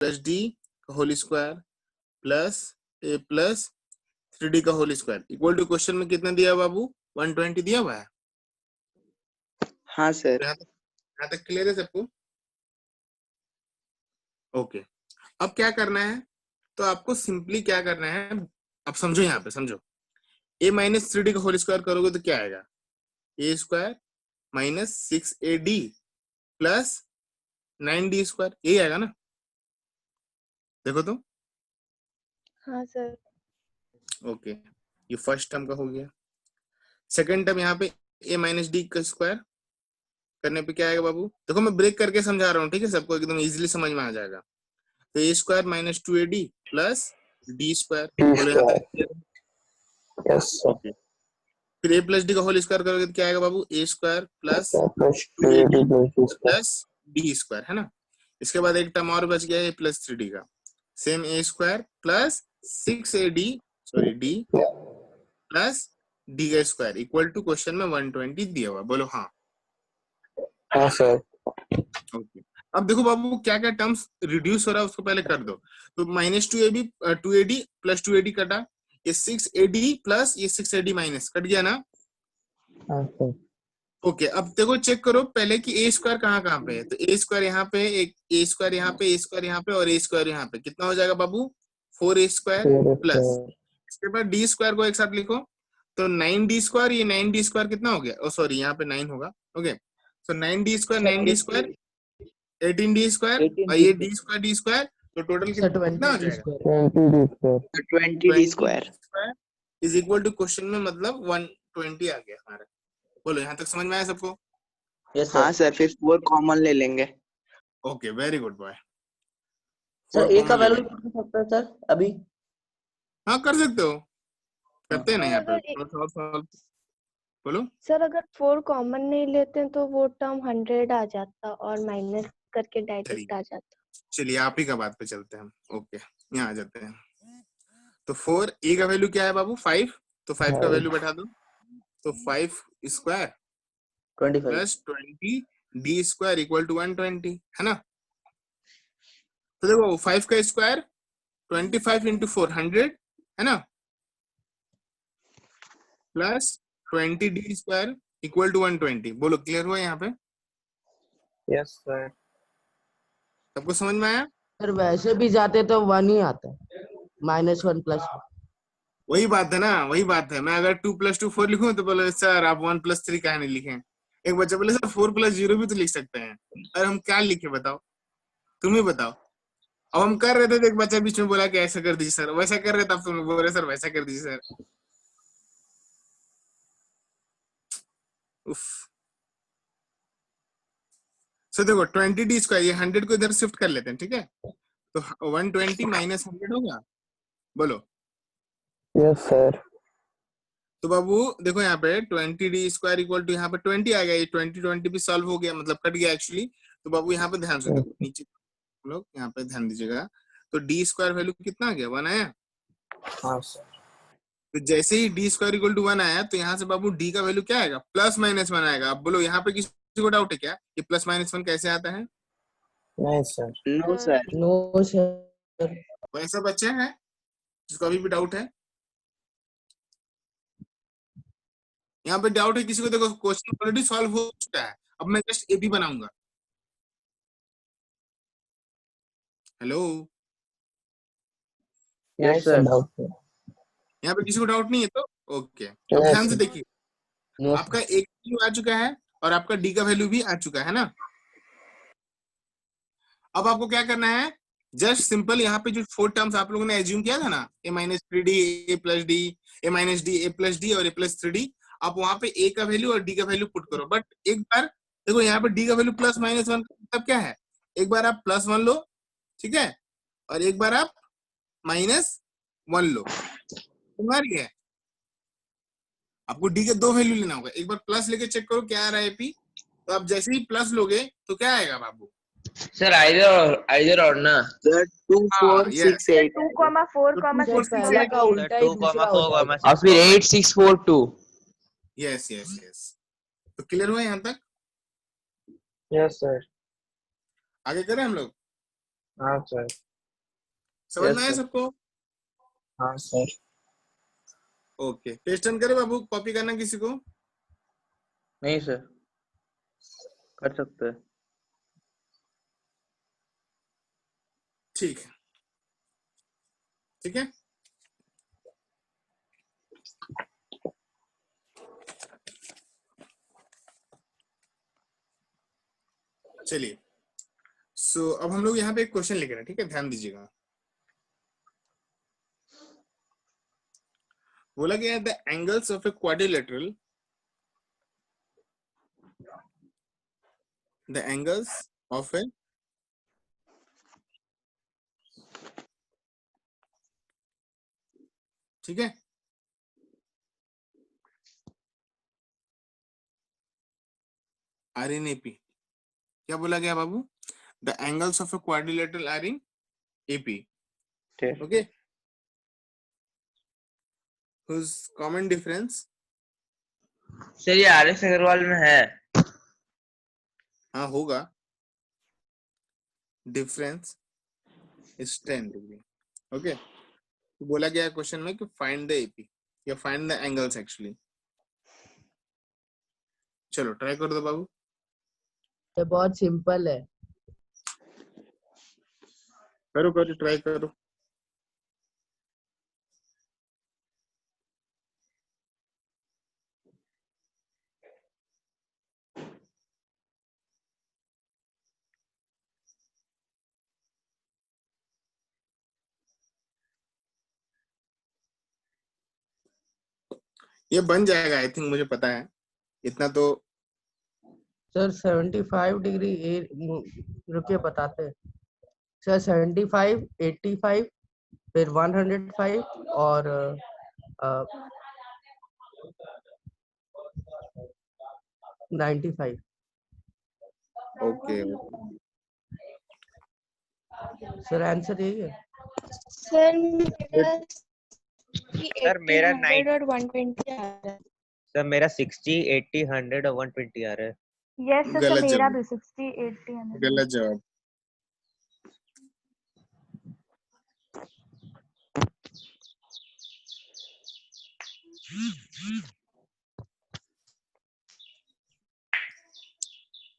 Plus D का whole square plus A plus 3d का whole square equal to question में कितना दिया बाबू 120 दिया हुआ है। हाँ सर। यहाँ तक क्लियर है सबको? ओके, अब क्या करना है, तो आपको सिंपली क्या करना है, अब समझो, यहाँ पे समझो, a माइनस 3d का होल स्क्वायर करोगे तो क्या आएगा, a square minus 6ad plus 9d square, यही आएगा ना? देखो तो। हाँ सर। ओके, ये फर्स्ट टर्म का हो गया। सेकंड टर्म यहाँ पे a माइनस डी का स्क्वायर करने पे क्या आएगा बाबू, देखो मैं ब्रेक करके समझा रहा हूँ, ठीक है, सबको एकदम इजीली समझ में आ जाएगा। तो a square minus 2ad plus d square, बोलो यहाँ तक। Yes sir. ओके, फिर ए प्लस डी का होल स्क्वायर करोगे तो क्या आएगा बाबू, a square plus plus 2ad plus plus d square, है ना? इसके बाद एक टर्म और बच गया है प्लस 3d का, same a square plus 6ad sorry d plus D का स्क्वायर इक्वल टू क्वेश्चन में 120 दिया हुआ, बोलो हाँ। हाँ सर। ओके, अब देखो बाबू क्या क्या टर्म्स रिड्यूस हो रहा है उसको पहले कर दो। तो माइनस 2ad प्लस 2ad कटा, ये 6ad प्लस ये 6ad माइनस कट गया ना? हाँ सर। ओके, अब देखो चेक करो पहले कि ए स्क्वायर कहाँ कहाँ पे है, तो ए स्क्वायर यहाँ पे, एक ए स्क्वायर यहाँ पे, ए स्क्वायर यहाँ पे और ए स्क्वायर यहाँ पे, कितना हो जाएगा बाबू, 4a स्क्वायर प्लस, इसके बाद डी स्क्वायर को एक साथ लिखो, तो 9d स्क्वायर, ये 9d स्क्वायर कितना हो गया, ओ सॉरी यहाँ पे 9 होगा। ओके, तो 9d स्क्वायर 18d स्क्वायर और ये डी स्क्वायर, तो टोटल कितना हो जाएगा, 20d square square is equal to question में मतलब 120 आ गया हमारा। बोलो यहाँ तक समझ में आया सबको? यस हाँ सर। फिर 4 कॉमन ले लेंगे। Okay, very good boy. Sir a का वैल्यू कर सकते हैं सर अभी? हाँ कर सकते हो, करते हैं ना यहाँ पे। अगर बोलो सर, अगर 4 कॉमन नहीं लेते हैं तो वो टर्म 100 आ जाता और माइनस करके डायरेक्ट आ जाता। चलिए आप ही का बात पे चलते हैं हम। ओके, यहाँ आ जाते हैं। तो 4 ए का वैल्यू क्या है बाबू, 5, तो 5 का वैल्यू बैठा दो, तो 5 square 25 plus 20 D square equal to 120, है ना? तो देखो 5 का स्क्वायर 25 इंटू 4 100, है ना, plus 20 D square equal to 120। बोलो क्लियर हुआ यहाँ पे? Yes sir. सबको समझ में आया? सर वैसे भी जाते तो 1 ही आता है, -1 प्लस। वही बात है ना, वही बात है। मैं अगर 2 + 2 4 लिखूं तो बोले सर आप 1 + 3 काहे नहीं लिखे? एक बच्चा बोले सर 4 + 0 भी तो लिख सकते हैं। अरे हम क्या लिखे बताओ, तुम ही बताओ। अब हम कर रहे थे तो एक बच्चा बीच में बोला कि ऐसा कर दीजिए सर, वैसा कर रहे थे, अब तुम बोल रहे सर वैसा कर दीजिए सर। उफ। सो देखो 20d स्क्वायर, ये 100 को इधर शिफ्ट कर लेते हैं, ठीक है? तो 120 माइनस 100 होगा, बोलो। Yes sir. तो बाबू देखो यहाँ पे 20d स्क्वायर इक्वल टू यहाँ पे 20 आ गया, ये 20 भी सॉल्व हो गया, मतलब कट गया एक्चुअली। तो बाबू यहाँ पे ध्यान से देखो, नीचे हम लोग यहाँ पे ध्यान दीजिएगा, तो डी स्क्वायर वैल्यू कितना आ गया, 1 आया। हाँ सर। तो जैसे ही डी स्क्वायर इक्वल टू 1 आया, तो यहाँ से बाबू डी का वैल्यू क्या आएगा, +-1 आएगा। अब बोलो यहाँ पे किसी को डाउट है क्या, ये +-1 कैसे आता है? नहीं sir. No sir. No sir. वैसा बच्चा है जिसको अभी भी डाउट है? यहाँ पे डाउट है किसी को? देखो क्वेश्चन ऑलरेडी सॉल्व हो चुका है, अब मैं जस्ट ए बी बनाऊंगा। Hello, yes sir. डाउट है। यहाँ पे किसी को डाउट नहीं है तो ओके। अब ध्यान से देखिए, आपका एक वैल्यू आ चुका है और आपका डी का वैल्यू भी आ चुका है ना। अब आपको क्या करना है, जस्ट सिंपल यहाँ पे जो 4 टर्म्स आप लोगों ने एज्यूम किया था ना, a-3d, a+d, a-d, a+d और a+3d, आप वहां पे a का वैल्यू और d का वैल्यू पुट करो। बट एक बार देखो यहाँ पे d का वैल्यू +-1 का मतलब क्या है, एक बार आप +1 लो, ठीक है, और एक बार आप -1 लो, समझ गए? आपको डी के 2 वैल्यू लेना होगा, एक बार प्लस लेके चेक करो क्या आ रहा है एपी। तो आप जैसे ही प्लस लोगे तो क्या आएगा बाबू? सर आइदर और ना सर 2 4 6 8 2, 4, 6 पहले का उल्टा ही 2, दूसरा हो 4, जाएगा। और फिर 8 6 4 2। Yes yes yes. तो क्लियर हुआ यहाँ तक? Yes sir. आगे करें हम लोग? हाँ सर। समझ Yes, में आया sir. सबको? हाँ sir. ओके, पेज टर्न करे बाबू, कॉपी करना किसी को? नहीं सर, कर सकते हैं। ठीक है, ठीक है। चलिए, सो अब हम लोग यहाँ पे एक क्वेश्चन लिख रहे हैं, ठीक है, ध्यान दीजिएगा। बोला गया है the angles of a quadrilateral, the angles of a ठीक है, आर इन एपी। क्या बोला गया बाबू? The angles of a quadrilateral are in AP. ठीक। Okay, whose common difference, sir ये RS अग्रवाल में है। हाँ होगा, डिफरेंस इज 10 डिग्री। ओके, बोला गया क्वेश्चन में कि फाइंड द एपी या फाइंड द एंगल्स एक्चुअली। चलो ट्राई कर दो बाबू। ये बहुत सिंपल है। करो करो, ट्राई करो। ये बन जाएगा आई थिंक, मुझे पता है इतना तो। सर 75 डिग्री रुकिए बताते हैं। सर 75, 85, फिर 105 और 95। ओके, सर आंसर यही है। सर मेरा सर मेरा 80, 100 और 120 आ रहा है। सर मेरा 60, 80, 100 और 120 आ रहा है। यस सर, गलत मेरा जवाब, भी 60, 80 100। गलत जवाब।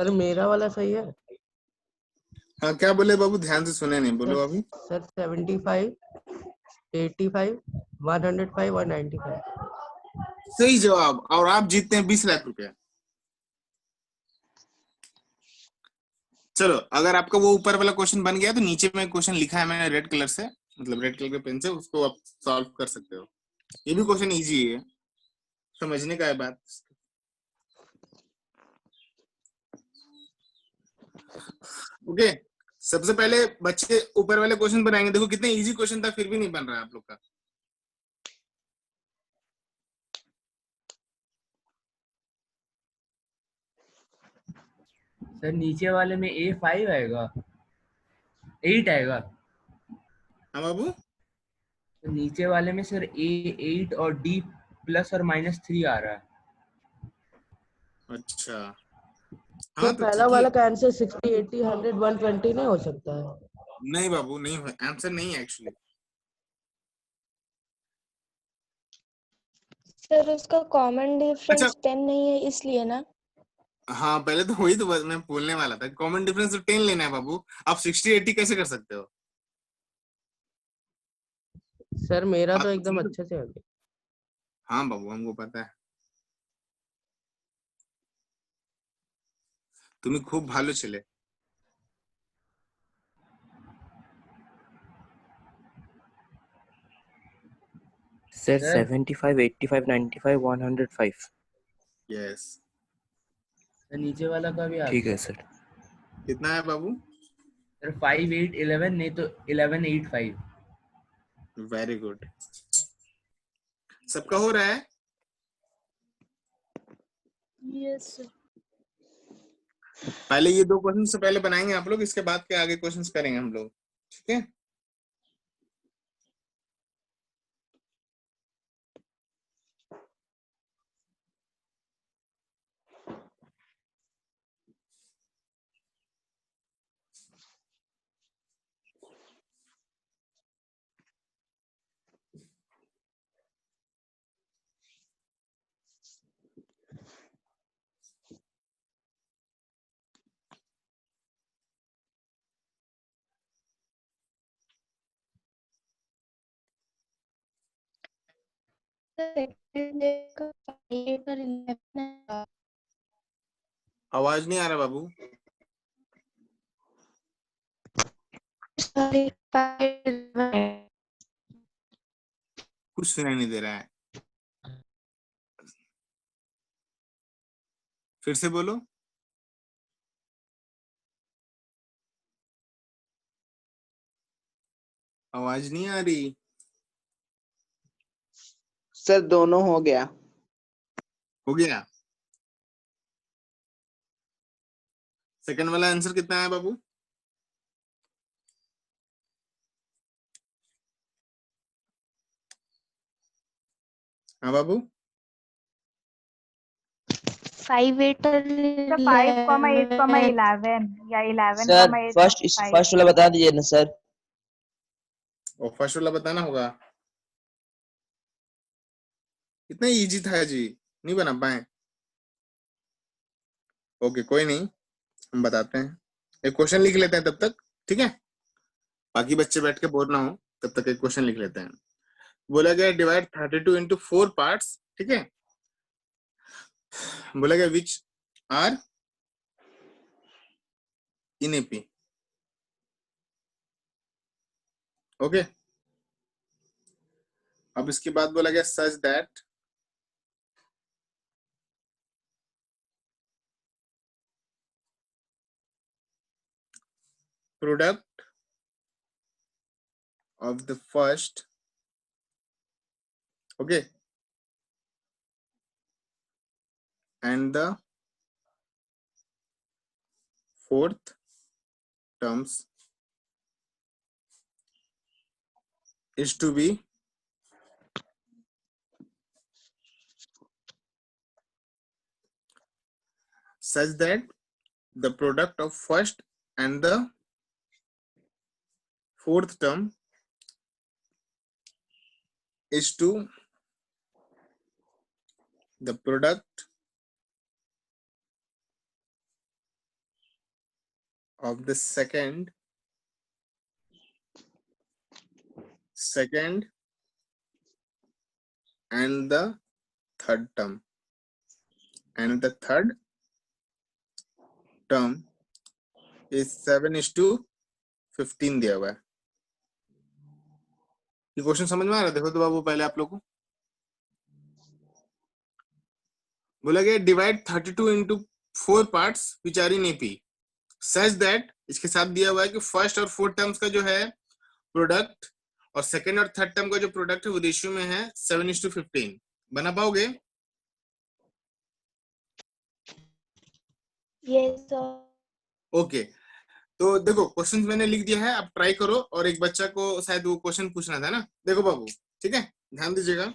सर मेरा वाला सही है। हाँ क्या बोले बाबू, ध्यान से सुने नहीं, बोलो अभी। सर 75, 85, 105 और 95। सही जवाब, और आप जीतते हैं 20 लाख रुपया। चलो, अगर आपका वो ऊपर वाला क्वेश्चन बन गया तो नीचे में क्वेश्चन लिखा है मैंने रेड कलर से, मतलब रेड कलर के पेन से, उसको आप सॉल्व कर सकते हो। ये भी क्वेश्चन इजी है, समझने का है बात। ओके, सबसे पहले बच्चे ऊपर वाले क्वेश्चन बनाएंगे। देखो कितने इजी क्वेश्चन था, फिर भी नहीं बन रहा है आप लोग का। सर नीचे वाले में A5 आएगा, 8 आएगा। हाँ बाबू, तो नीचे वाले में सर A8 और D प्लस और -3 आ रहा है। अच्छा तो हाँ तो पहला ठीक ही वाला है। का आंसर 60, 80, 100, 120 नहीं हो सकता है। नहीं बाबू, नहीं है, आंसर नहीं है एक्चुअली। सर उसका कॉमन अच्छा, डिफरेंस 10 नहीं है इसलिए ना। हाँ पहले तो वही तो मैं बोलने वाला था, कॉमन डिफरेंस तो 10 लेना है बाबू। आप 60-80 कैसे कर सकते हो? सर मेरा तो आप एकदम अच्छे से हो गया। हाँ बाबू, हमको पता है, तुम्हें खूब भालो ছেলে। Sir sir 75, 85, 95, 105। यस, सर नीचे वाला का भी आ ठीक गया। है सर। कितना है बाबू? सर 5, 8, 11 नहीं तो 11, 8, 5। वेरी गुड, सबका हो रहा है। Yes sir. पहले ये दो क्वेश्चन से पहले बनाएंगे आप लोग, इसके बाद के आगे क्वेश्चंस करेंगे हम लोग, ठीक है। आवाज नहीं आ रहा बाबू। कुछ सुनाई नहीं दे रहा है, फिर से बोलो। आवाज नहीं आ रही। सर दोनों हो गया। हो गया। सेकंड वाला आंसर कितना है बाबू? हाँ बाबू। 5, 8 5, 8, 11 या 11, सर 8, फर्स्ट 5। फर्स्ट वाला बता दीजिए ना सर। और फर्स्ट वाला बताना होगा। इतना इजी था जी, नहीं बना पाए। ओके कोई नहीं, हम बताते हैं। एक क्वेश्चन लिख लेते हैं तब तक, ठीक है? बाकी बच्चे बैठ के बोर ना हो, तब तक एक क्वेश्चन लिख लेते हैं। बोला गया डिवाइड 32 into 4 पार्ट्स, ठीक है? बोला गया which are in AP. Okay, अब इसके बाद बोला गया such that product of the first, okay, and the fourth terms is to be such that the product of first and the fourth term is to the product of the second and the third term, and the third term is 7:15 दिया हुआ है। ये question समझ में आ रहा है? देखो तो बाबू पहले आप लोग को बोला गया divide 32 into 4 parts which are in AP such that, इसके साथ दिया हुआ है कि फर्स्ट और फोर्थ टर्म्स का जो है प्रोडक्ट और सेकंड और थर्ड टर्म का जो प्रोडक्ट है वो रेशियो में है 7:15। बना पाओगे? Yes sir. ओके, तो देखो क्वेश्चन मैंने लिख दिया है, आप ट्राई करो। और एक बच्चा को शायद वो क्वेश्चन पूछना था ना, देखो बाबू, ठीक है, ध्यान दीजिएगा।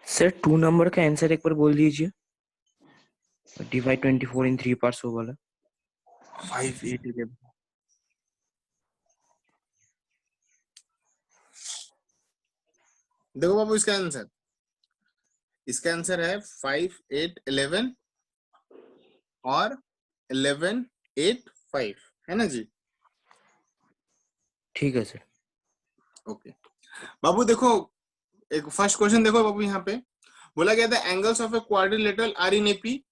सर 2 नंबर का आंसर एक बार बोल दीजिए। डिवाइड 24 इन 3 पार्ट्स वो वाला। 5, 8, 11। देखो बाबू इसका आंसर है 5, 8, 11 और 11, 8, 5, है ना जी? ठीक है सर। ओके बाबू, देखो एक फर्स्ट क्वेश्चन देखो बाबू, यहाँ पे बोला गया था angles of a quadrilateral are in AP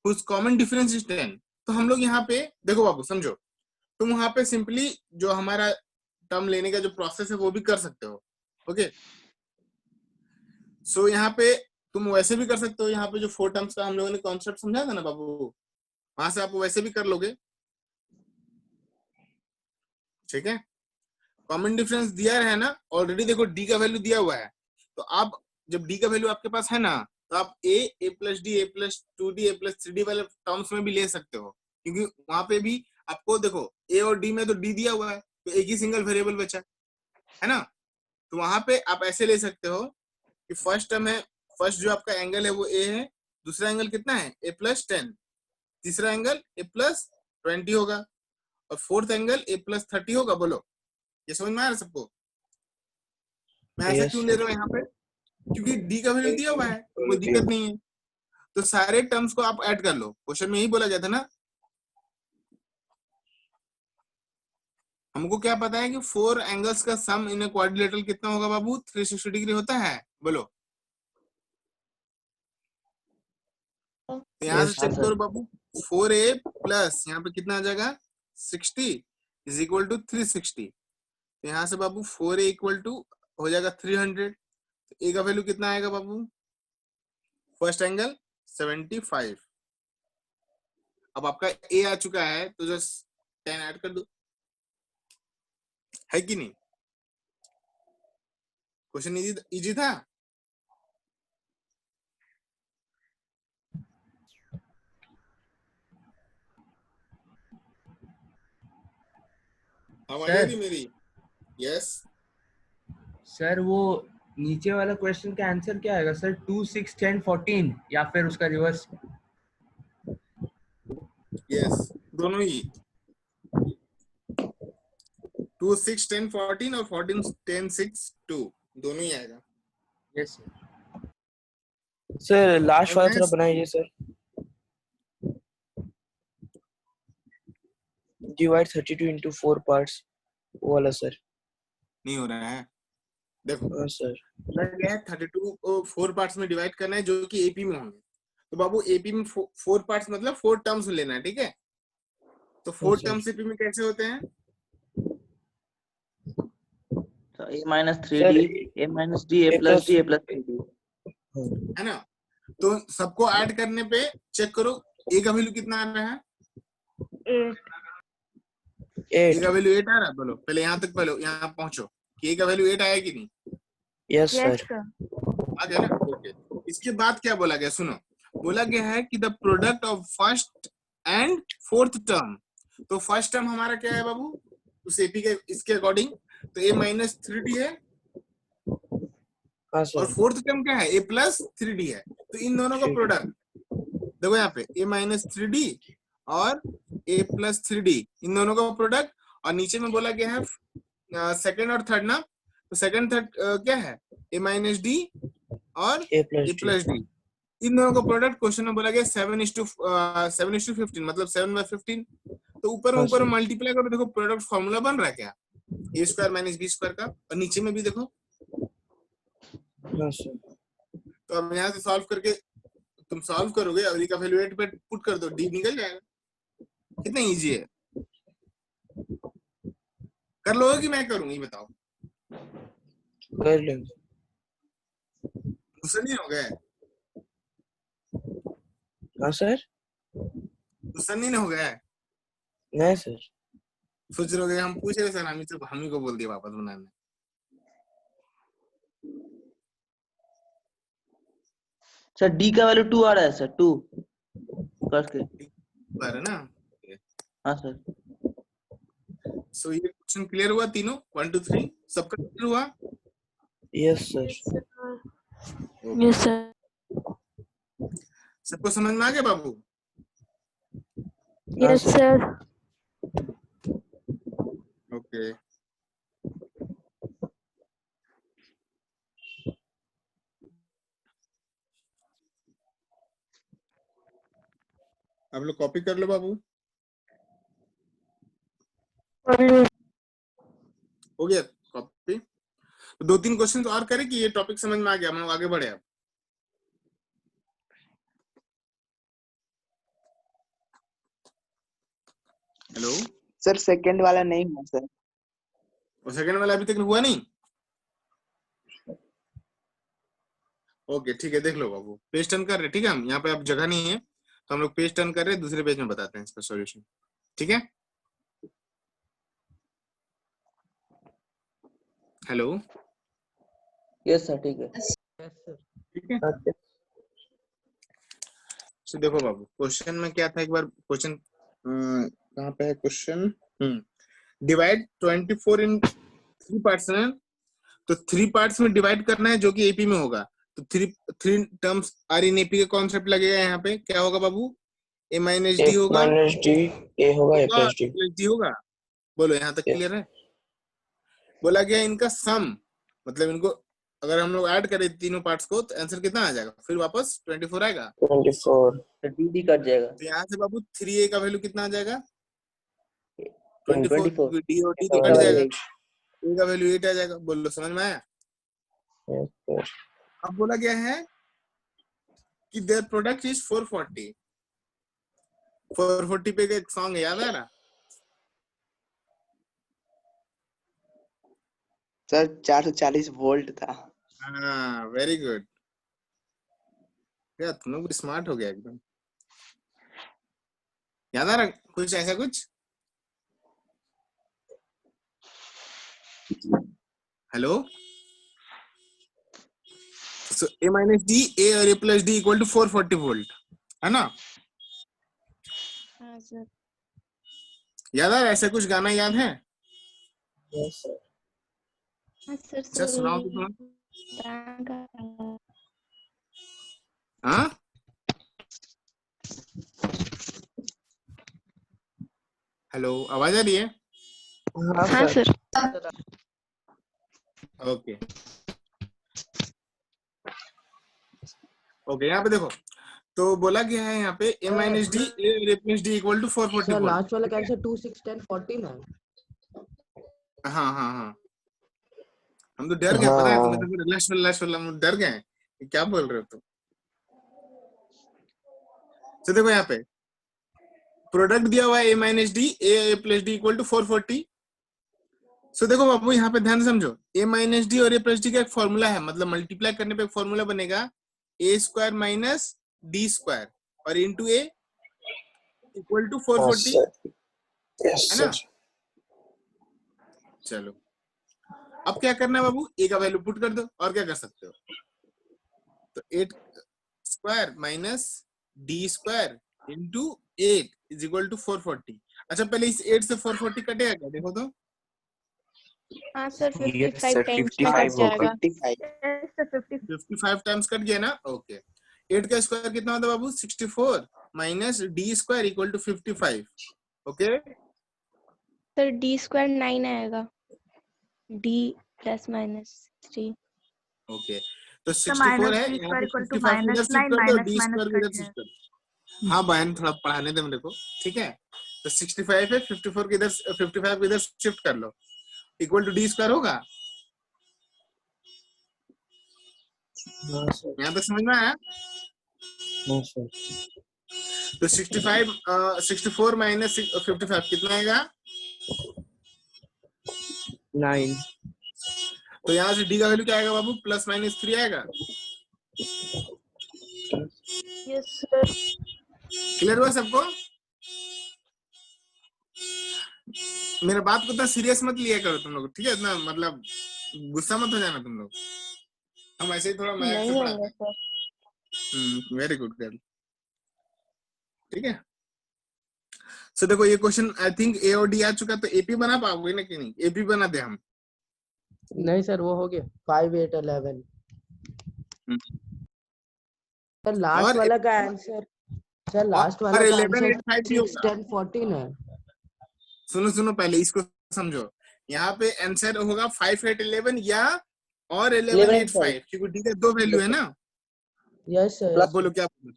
whose common difference is 10। तो हम लोग यहाँ पे देखो बाबू समझो, तुम वहां पे सिंपली जो हमारा टर्म लेने का जो प्रोसेस है वो भी कर सकते हो। ओके, सो यहाँ पे तुम वैसे भी कर सकते हो। यहाँ पे जो 4 टर्म्स का हम लोगों ने कॉन्सेप्ट समझा था ना बाबू, वहां से आप वैसे भी कर लोगे, ठीक है? कॉमन डिफरेंस दिया है ना ऑलरेडी, देखो डी का वैल्यू दिया हुआ है, तो आप जब डी का वैल्यू आपके पास है ना, तो आप ए प्लस डी, ए प्लस 2d, ए प्लस 3d वाले टर्म्स में भी ले सकते हो, क्योंकि वहां पे भी आपको देखो ए और डी में तो डी दिया हुआ है, तो एक ही सिंगल वेरिएबल बचा है ना। तो वहां पे आप ऐसे ले सकते हो कि फर्स्ट टर्म है, फर्स्ट जो आपका एंगल है वो ए है, दूसरा एंगल कितना है ए प्लस 10, तीसरा एंगल ए प्लस 20 होगा, और फोर्थ एंगल ए प्लस 30 होगा। बोलो ये समझ में आ रहा है सबको? मैं ऐसा क्यों ले रहा हूँ यहाँ पे, क्योंकि डी का वैल्यू दिया हुआ है, कोई दिक्कत नहीं है। तो सारे टर्म्स को आप ऐड कर लो। क्वेश्चन में यही बोला गया था ना, हमको क्या पता है कि 4 एंगल्स का सम इन क्वाड्रिलेटरल कितना होगा बाबू? 360 डिग्री होता है। बोलो तो यहाँ से Yes, चेक sir. करो बाबू 4a प्लस यहाँ पे कितना आ जाएगा 60 इज इक्वल टू 360। तो यहाँ से बाबू 4a इक्वल टू हो जाएगा 300। तो a का वैल्यू कितना आएगा बाबू? First angle 75। अब आपका a आ चुका है तो जस्ट 10 ऐड कर दो, है कि नहीं? क्वेश्चन इजी था। आवाज आ रही मेरी? यस सर वो नीचे वाला क्वेश्चन का आंसर क्या आएगा सर? 2 6 10 14 या फिर उसका रिवर्स? यस दोनों ही 2 6 10 14 और 14 10 6 2 दोनों ही आएगा। Yes sir. सर लास्ट वाला थोड़ा Next, बनाइए सर। डिवाइड 32 into 4 parts वो वाला सर। नहीं हो रहा है। देखो हाँ सर। लग गया 32 को 4 पार्ट्स में डिवाइड करना है जो कि एपी में होंगे। तो बाबू एपी में 4 पार्ट्स मतलब 4 टर्म्स लेना है, ठीक है? तो 4 sir. टर्म्स एपी में कैसे होते हैं? So a minus 3d, a minus d, a plus d, a plus 3d. है ना? तो सबको ऐड करने पे चेक करो ए का वैल्यू कितना आ रहा है? 8 ए का वैल्यू 8 आ रहा है। बोलो पहले यहाँ तक, पहले यहाँ पहुंचो कि ए का वैल्यू 8 आया कि नहीं? Yes yes sir. sir आ गया ना? ओके। इसके बाद क्या बोला गया? सुनो, बोला गया है कि the product of first and fourth term. तो फर्स्ट टर्म हमारा क्या है बाबू उस एपी के इसके अकॉर्डिंग? तो a माइनस 3d है हाँ और सर। फोर्थ टर्म क्या है? a प्लस 3d है। तो इन दोनों का प्रोडक्ट देखो यहाँ पे a माइनस 3d और a प्लस 3d इन दोनों का प्रोडक्ट। और नीचे में बोला गया है सेकंड और थर्ड ना, तो सेकंड थर्ड क्या है? a माइनस d और A plus a D. Plus d इन दोनों का प्रोडक्ट। क्वेश्चन में बोला गया 7:15 मतलब 7/15। तो ऊपर हाँ ऊपर सर। मल्टीप्लाई करो, देखो प्रोडक्ट फॉर्मूला बन रहा है क्या? a square minus b square का। और नीचे में भी देखो। हाँ सर। तो अब यहाँ से सॉल्व करके तुम सॉल्व करोगे और का वैल्यू 8 पे पुट कर दो, d निकल जाएगा। कितना इजी है। कर लोगे कि मैं करूँ? ये बताओ। कर लेंगे। गुस्सा नहीं हो गए? हाँ सर। गुस्सा नहीं हो गया? नहीं सर। सोच रहे हम पूछे सर, हम ही को बोल दिया वापस बनाने। सर d का वैल्यू 2 आ रहा है सर, 2 करके। पर है ना? हाँ सर। सो ये क्वेश्चन क्लियर हुआ तीनों 1 2 3 सबका क्लियर हुआ? Yes sir. Yes sir. सबको समझ में आ गया बाबू? हाँ यस सर। सर। ओके। आप लोग कॉपी कर लो बाबू। हो गया कॉपी? तो 2-3 क्वेश्चन और करें कि ये टॉपिक समझ में आ गया, हम लोग आगे बढ़े। अब हेलो सर सेकंड वाला नहीं हुआ सर। और सेकंड वाला अभी तक हुआ नहीं? ओके ठीक है, देख लो बाबू। पेज टर्न कर रहे, ठीक है? हम यहाँ पे अब जगह नहीं है तो हम लोग पेज टर्न कर रहे हैं, दूसरे पेज में बताते हैं इसका सॉल्यूशन, ठीक है? हेलो यस सर ठीक है। ठीक है। तो देखो बाबू क्वेश्चन में क्या था, एक बार क्वेश्चन कहाँ पे है क्वेश्चन? डिवाइड 24 इन 3 पार्ट्स है। तो 3 पार्ट्स में डिवाइड करना है जो कि एपी में होगा। तो 3 टर्म्स आर इन एपी का कॉन्सेप्ट लगेगा। यहाँ पे क्या होगा बाबू? a माइनस डी होगा, माइनस डी ए होगा, ए प्लस डी। प्लस डी होगा। बोलो यहाँ तक क्लियर है? बोला गया इनका सम, मतलब इनको अगर हम लोग ऐड करें तीनों पार्ट्स को तो आंसर कितना आ जाएगा? फिर वापस 24 आएगा। 24 तो dd कट जाएगा। तो यहाँ से बाबू 3a का वैल्यू कितना आ जाएगा? 24 24 डी और डी तो a कट का जाएगा, वैल्यू a का वैल्यू 8 आ जाएगा। बोलो समझ में आया? Yes sir. अब बोला गया है कि देयर प्रोडक्ट इज 440। 440 पे का एक सॉन्ग याद आ रहा? सर 440 वोल्ट था। हाँ, वेरी गुड। क्या तुम लोग स्मार्ट हो गया एकदम। याद आ रहा कुछ ऐसा कुछ? Hello. So A minus D, A और A plus D equal to 440 volt, है ना? हाँ सर। याद आ रहा ऐसा कुछ गाना याद है? Yes, sir. हाँ सर अच्छा सुनाओ तो थोड़ा। सुन। हाँ? हेलो, आवाज आ रही है? हाँ हाँ सर। सर। ओके ओके, यहाँ पे देखो तो बोला गया है यहाँ पे A minus D, A और A plus D equal to 440 sir volt. Last वाला का आंसर 2 6 10 14 है। हाँ हाँ हाँ, हम तो डर गए, पता है तुम्हें, तो लश हम डर गए कि क्या बोल रहे हो तुम। तो देखो यहाँ पे प्रोडक्ट दिया हुआ है A minus D, A plus D equal to 440। सो देखो बाबू यहाँ पे ध्यान समझो, A minus D और A plus D का एक फॉर्मूला है, मतलब मल्टीप्लाई करने पे एक फॉर्मूला बनेगा A square minus D square और into A equal to 440, Yes, है sir. ना? चलो अब क्या करना है बाबू, A का वैल्यू पुट कर दो, और क्या कर सकते हो? तो 8 square minus D square into 8 is equal to 440। अच्छा पहले इस 8 से 440 कटेगा क्या, देखो तो। हाँ सर Yes, 55 sir. टाइम्स में 55 कट जाएगा। 55। Yes, sir, 50. 55 टाइम्स कट गया ना? ओके 8 का स्क्वायर कितना होता है बाबू? 64 minus D square equal to 55। Okay sir D square 9 आएगा, डी प्लस माइनस 3। ओके तो So 64 minus है d यहाँ square पे, equal to 55 को इधर minus शिफ्ट 9 कर दो, minus डी minus स्क्वायर को कट इधर है। शिफ्ट कर दो। हाँ बहन थोड़ा पढ़ाने दे मेरे को, ठीक है? तो 65 है, 54 को इधर 55 को इधर शिफ्ट कर लो, इक्वल टू डी स्क्वायर होगा। हाँ सर। यहाँ तक समझ में आया? हाँ सर। तो 64 माइनस 55 कितना आएगा? 9. तो यहाँ से डी का वैल्यू क्या आएगा बाबू? प्लस माइनस 3 आएगा। Yes sir. क्लियर हुआ सबको? मेरे बात को इतना सीरियस मत लिया करो तुम लोग, ठीक है? इतना मतलब गुस्सा मत हो जाना तुम लोग, हम ऐसे ही थोड़ा मजाक नहीं से होंगे पढ़ाते सर। हैं। वेरी गुड गर्ल, ठीक है? सो देखो ये क्वेश्चन आई थिंक ए और डी आ चुका, तो एपी बना पाओगे ना कि नहीं? एपी बना दे हम। नहीं सर वो हो गया 5 8 11। सर लास्ट और वाला का आंसर, सर लास्ट वाला का 11 आंसर 8 5 भी 6 होगा। 10 14 है। सुनो पहले इसको समझो, यहाँ पे आंसर होगा 5 8 11 या और 11 8 5, क्योंकि डी का 2 वैल्यू है ना। Yes sir. अब बोलो क्या बोलो?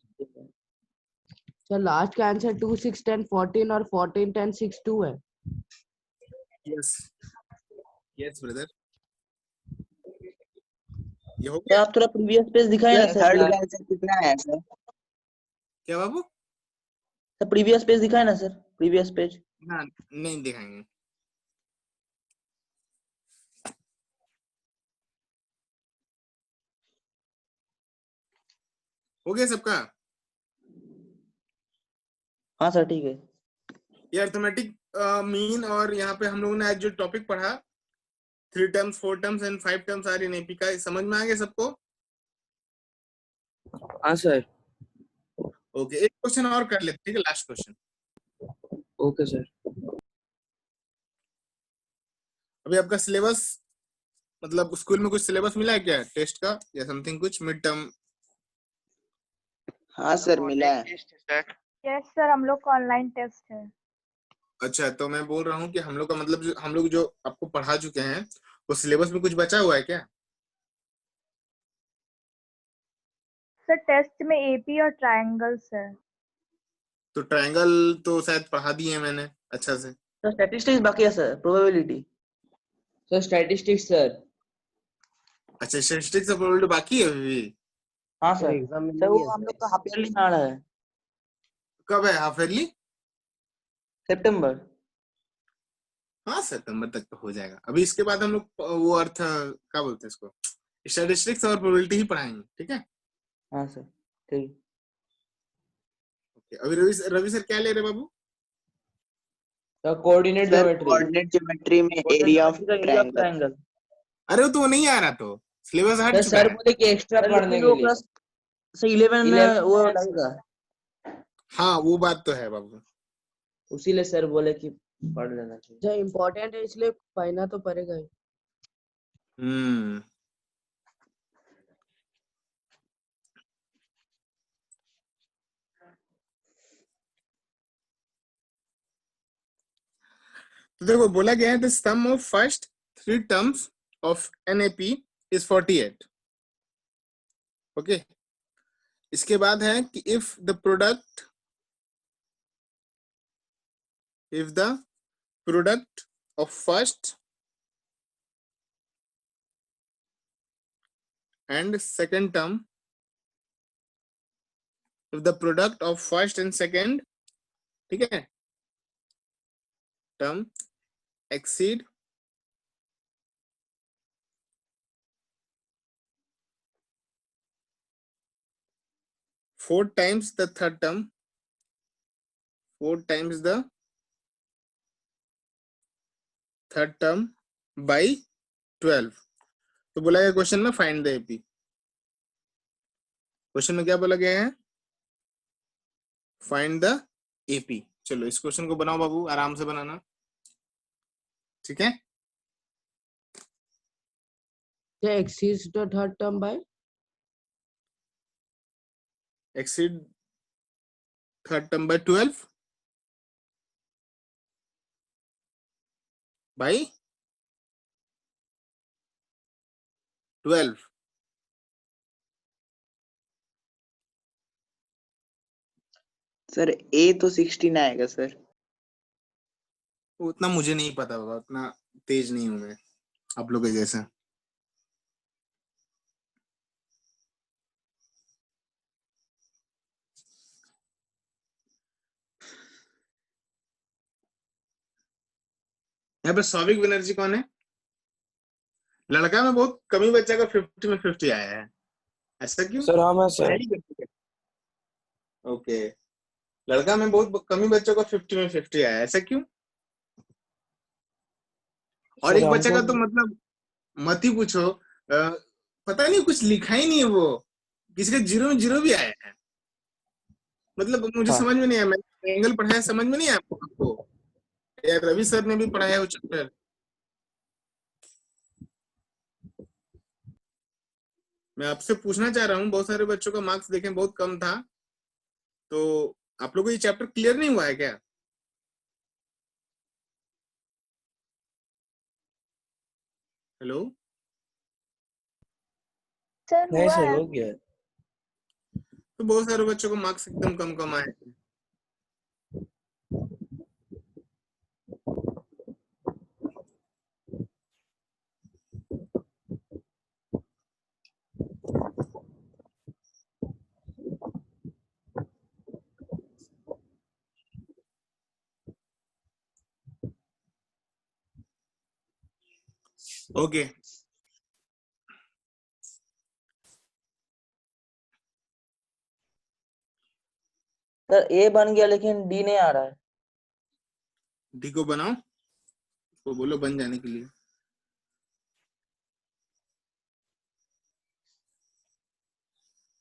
सर लास्ट का आंसर 2 6 10 14 और 14 10 6 2 है। यस यस ब्रदर, ये हो तो गया। आप थोड़ा प्रीवियस पेज दिखाए ना सर, थर्ड का आंसर कितना है सर? क्या बाबू? सर प्रीवियस पेज दिखाए ना सर, प्रीवियस पेज। ना नहीं दिखाएंगे। हो गया सबका? हाँ सर ठीक है। ये अरिथमेटिक मीन, और यहाँ पे हम लोगों ने आज जो टॉपिक पढ़ा 3 terms 4 terms and 5 terms are in AP का, समझ में आ गया सबको? हाँ सर. ओके एक क्वेश्चन और कर लेते, ठीक है? Last question. Okay sir. अभी आपका सिलेबस, मतलब स्कूल में कुछ सिलेबस मिला है क्या टेस्ट का या समथिंग, कुछ मिड टर्म? हाँ सर मिला है। Yes, sir, हम लोग का ऑनलाइन टेस्ट है। अच्छा तो मैं बोल रहा हूँ कि हम लोग का मतलब जो हम लोग जो आपको पढ़ा चुके हैं वो सिलेबस में कुछ बचा हुआ है क्या? सर टेस्ट में एपी और ट्रायंगल्स है। तो ट्रायंगल तो शायद पढ़ा दिए हैं मैंने अच्छा से। सर स्टैटिस्टिक्स बाकी है sir, probability. Sir statistics sir. अच्छा स्टैटिस्टिक्स और प्रोबेबिलिटी बाकी है अभी? हाँ सर। एग्जाम में सर नहीं वो है हम सर। लोग का हाफ ईयरली में आ रहा है। कब है हाफ ईयरली? सितंबर। हाँ सितंबर तक तो हो जाएगा। अभी इसके बाद हम लोग वो अर्थ क्या बोलते हैं इसको, स्टैटिस्टिक्स और प्रोबेबिलिटी ही पढ़ाएंगे, ठीक है। हाँ सर ठीक। ओके, अभी रवि सर क्या ले रहे बाबू? Sir coordinate sir geometry. Coordinate geometry में एरिया ऑफ ट्रायंगल। अरे वो तो नहीं आ रहा, तो सिलेबस हट सर चुका सर है। बोले कि एक्स्ट्रा पढ़ने के लिए। सर 11 11 वो है लगेगा। हाँ वो बात तो है बाबू। उसीलिए सर बोले कि पढ़ लेना चाहिए। जो इम्पोर्टेंट है इसलिए पढ़ना तो पड़ेगा ही। हम्म। तो देखो बोला गया है the sum of first 3 terms of NAP is 48। Okay, इसके बाद है कि if the product of first and second term, if the product of first and second, ठीक है, term exceed 4 times the third term, 4 times the third term by 12, तो बोला गया question में फाइंड द AP। क्वेश्चन में क्या बोला गया है? Find the AP। चलो इस क्वेश्चन को बनाओ बाबू, आराम से बनाना, ठीक है। exceeds the third term by exceed third term by 12 by 12। Sir ए तो 16 आएगा सर। उतना मुझे नहीं पता बाबा, उतना तेज नहीं हूं मैं आप लोग के जैसा। यहाँ पे सौविक बनर्जी कौन है? लड़का में बहुत कमी बच्चा का 50 में 50 आया है, ऐसा क्यों? सर हाँ मैं सर। ओके, लड़का में बहुत कमी बच्चों का 50 में 50 आया है, ऐसा क्यों? और सर एक बच्चे का हमको तो मतलब मत ही पूछो, पता नहीं कुछ लिखा ही नहीं है वो, किसी का 0 में 0 भी आया है। मतलब मुझे हाँ समझ में नहीं आया, मैंने एंगल पढ़ाया समझ में नहीं आया आपको? यार रवि सर ने भी पढ़ाया वो चैप्टर। मैं आपसे पूछना चाह रहा हूँ, बहुत सारे बच्चों का मार्क्स देखें बहुत कम था, तो आप लोगों को ये चैप्टर क्लियर नहीं हुआ है क्या? हेलो सर नहीं हुआ सर है। हो गया। तो बहुत सारे बच्चों को मार्क्स एकदम कम कम आए। ओके सर ए बन गया लेकिन डी नहीं आ रहा है। डी को बनाओ, तो बोलो बन जाने के लिए।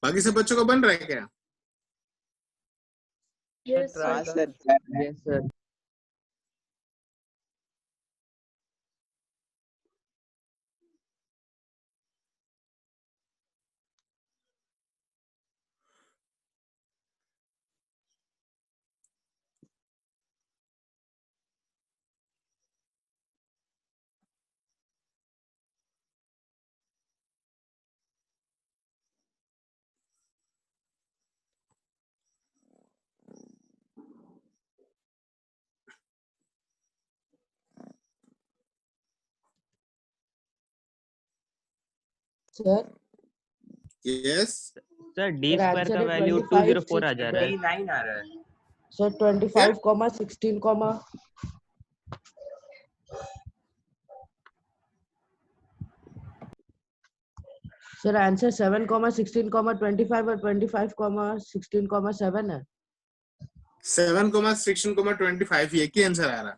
बाकी सब बच्चों का बन रहा है क्या? यस हाँ sir. Sir. Yes sir. Sir yes sir D sir square answer का है वैल्यू 25 204 आ जा रहा है। 89 आ रहा है। Sir 25 comma 16 comma sir answer 7 comma 16 comma 25 और 25 comma 16 comma 7 है 7,16,25 ये की आंसर आ रहा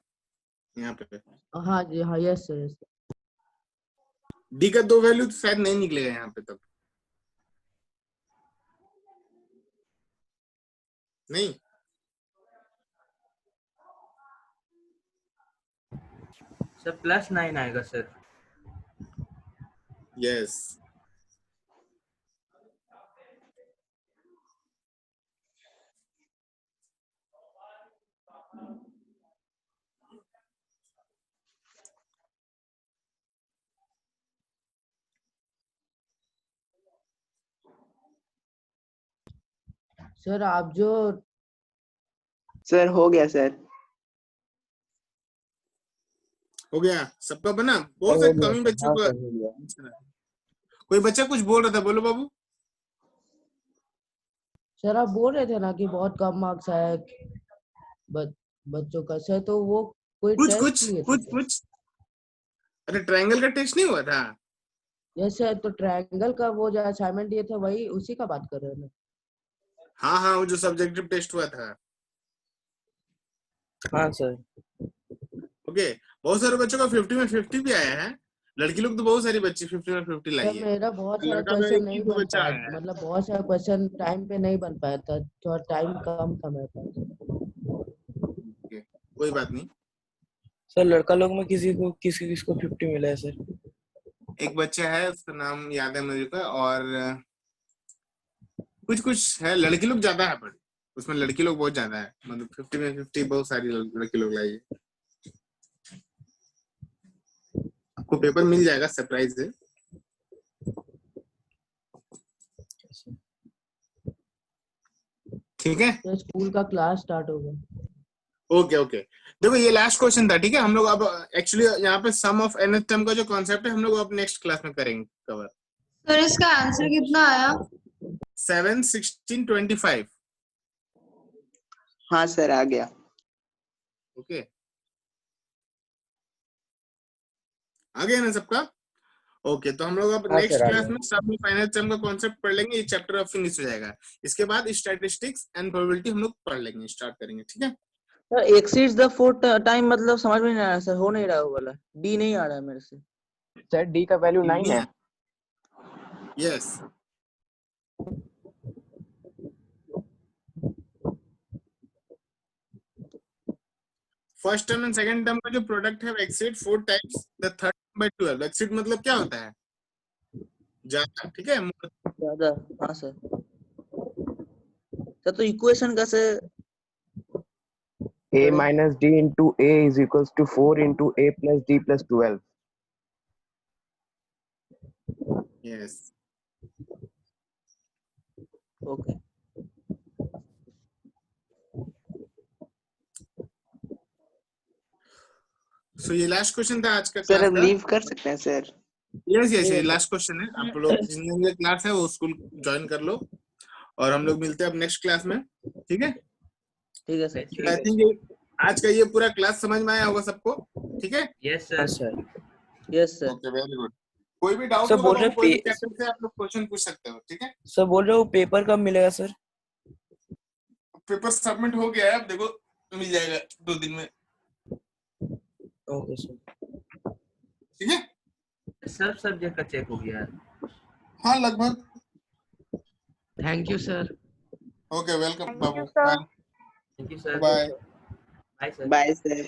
यहाँ पे। हाँ जी हाँ यस सर डी का 2 वैल्यू तो शायद नहीं निकलेगा यहाँ पे तब, नहीं सर +9 आएगा सर। यस सर आप जो सर हो गया सर। हो गया सबका बना, बहुत सारे कमी बच्चों का। कोई बच्चा कुछ बोल रहा था, बोलो बाबू। सर आप बोल रहे थे ना कि बहुत कम मार्क्स आए बच्चों का सर, तो वो कोई कुछ टेस्ट कुछ लिए थे कुछ क्या? कुछ अरे ट्रायंगल का टेस्ट नहीं हुआ था? यस सर, तो ट्रायंगल का वो जो असाइनमेंट दिए थे वही उसी का बात कर रहे हैं ना? हाँ हाँ, वो जो सब्जेक्टिव टेस्ट हुआ था। हाँ सर। ओके, बहुत सारे बच्चों का 50 में 50 भी आया है। लड़की लोग तो बहुत सारी बच्ची 50 में 50 लाई सर है। मेरा बहुत सारा लड़का में क्वेश्चन 1 नहीं ही 2 बन बच्चा पाया, आया है। मतलब बहुत सारा क्वेश्चन टाइम पे नहीं बन पाया था, थोड़ा टाइम कम था मेरे पास। Okay, कोई बात नहीं। सर लड़का लोग में किसको 50 मिला है सर? एक बच्चा है, उसका नाम याद है मुझे को, और कुछ कुछ है। लड़की लोग ज्यादा है, पर उसमें लड़की लोग बहुत ज्यादा है, मतलब 50 में 50 बहुत सारी लड़की लोग लाई है। आपको पेपर मिल जाएगा, सरप्राइज है। ठीक है, तो स्कूल का क्लास स्टार्ट होगा। Okay okay. देखो ये लास्ट क्वेश्चन था, ठीक है। हम लोग अब एक्चुअली यहाँ पे सम ऑफ nth टर्म का जो कॉन्सेप्ट है हम लोग अब नेक्स्ट क्लास में करेंगे कवर। सर इसका आंसर कितना आया? 7, 16, 25। हाँ सर आ गया। ओके, आ गया ना सबका? ओके, तो हम लोग अब हाँ नेक्स्ट सर, आ क्लास गया। में सब फाइनल टर्म का कॉन्सेप्ट पढ़ लेंगे। ये चैप्टर अब फिनिश हो जाएगा। इसके बाद स्टैटिस्टिक्स एंड प्रोबेबिलिटी हम लोग पढ़ लेंगे, स्टार्ट करेंगे, ठीक है। Sir exceeds the fourth time मतलब समझ में नहीं आ रहा सर, हो नहीं रहा वो वाला, डी नहीं आ रहा है मेरे से। सर डी का वैल्यू 9 है। Yes, first term and second term का जो प्रोडक्ट है exceed 4 times the third by 12। Exceed मतलब क्या होता है? ज्यादा, ठीक है। ज्यादा, हाँ सर। सर तो इक्वेशन कैसे? a minus d into a is equals to 4 into a plus d plus 12. Yes, okay so ये लास्ट क्वेश्चन था आज का सर क्लास अब का। लीव कर सकते हैं सर? यस यस, ये लास्ट क्वेश्चन है। आप लोग जिनके क्लास है वो स्कूल ज्वाइन कर लो, और हम लोग मिलते हैं अब नेक्स्ट क्लास में, ठीक है। ठीक है सर। आई थिंक आज का ये पूरा क्लास समझ में आया होगा सबको, ठीक है। यस हाँ sir. Sir. Yes sir. Okay, very good. कोई भी डाउट सर होगा बोल तो रहे कोई भी पे- चैप्टर से आप लोग क्वेश्चन पूछ सकते हो, ठीक है। सर बोल रहे हो पेपर कब मिलेगा सर? पेपर सबमिट हो गया है, अब देखो मिल जाएगा 2 दिन में, ओके सर। ठीक है। सब सब्जेक्ट का चेक हो गया है। हाँ लगभग। Thank you sir. Okay, welcome thank you बाबू, sir. Thank you sir. Bye. Bye sir. Bye sir.